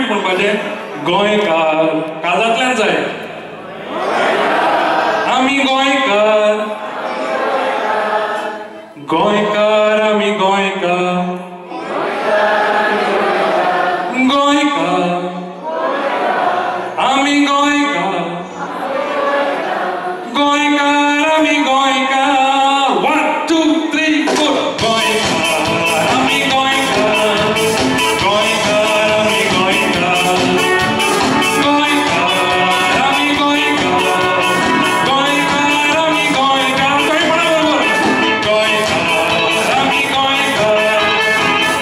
म्हणपाचें गोंयकार काळजांतल्यान जाय आमी गोंयकार गोंयकार आमी गोंयकार गोंयकार आमी गोंयकार गोंयकार आमी गोंयकार 1 2 3 4 गोंयकार आमी गोंयकार गोंयकार आमी गोंयकार गोंयकार आमी गोंयकार गोंयकार आमी गोंयकार थंय म्हणा बरोबर गोंयकार आमी गोंयकार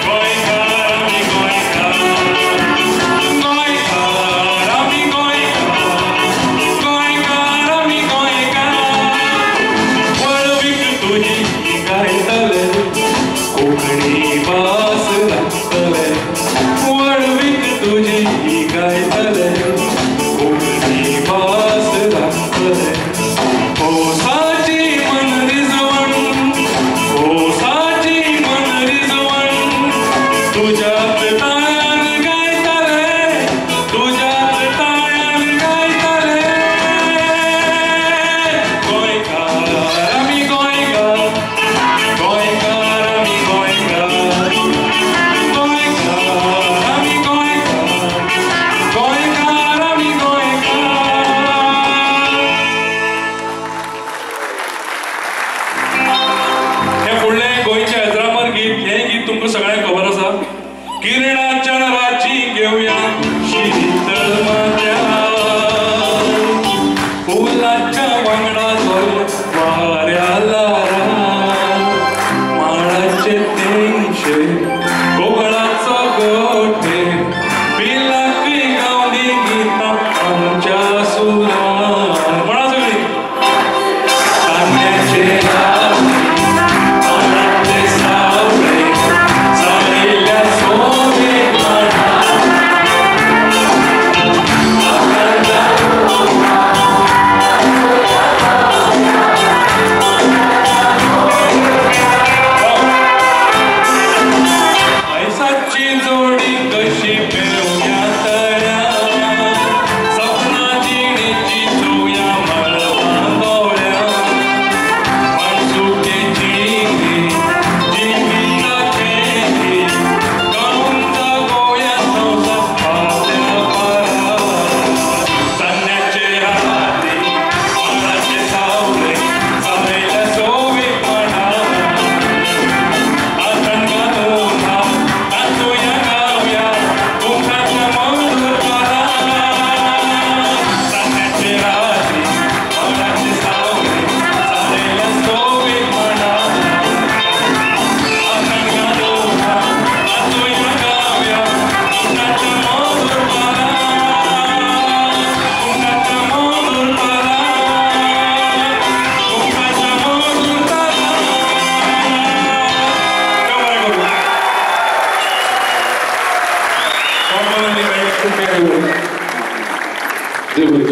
गोंयकार आमी गोंयकार गोंयकार आमी गोंयकार गोंयकार आमी गोंयकार वळवीक तुजी गायतले कोंकणी भास लागतले वळवीक तुजी गायतले कोंकणी भास लागतले ओसाची मन रिजवण ओसाची मन रिजवण तुज्याच ताळ्यान गायतले तुज्याच ताळ्यान गायतले गोंयकार आमी गोंयकार गोंयकार आमी गोंयकार गोंयकार आमी गोंयकार गोंयकार आमी गोंयकार हे फुडलें गोंयचें हैदराबाद गीत हें गीत तुमकां सगळ्यांक खबर आसा किरणाच्या राची घेवया शीतळ माथ्यार फुलाच्या वांगडा झोल्या वाऱ्या लारा माळाचे तेंगशे कोवळाचो गोठे पिलाक गावली गितां आमच्या सुरान म्हणा सगळीं कांद्याचे राती माडाचे सावळे सावळेल्या सोबेक माडा ऐसाची जोडी कशी पेवया तळ्या सपना जिणेची चोवया मळबां दोळ्या मनसुके जिंगी जिंगीचा खेळी गाऊन जागोया संवसार फाटल्या पारा सन्याचे हाती माडाचे सावळे सावळेल्या सोबेक माडा आतंका दोना नाचूया गावया तुमकाच्या मधुर पारा सन्याचे राती माडाचे सावळे सावळेल्या सोबेक माडा आतंका दोना नाचूया गावया तुमकाच्या मधुर पारा तुमकाच्या मधुर पारा तुमकाच्या मधुर पारा देव बरें करूं.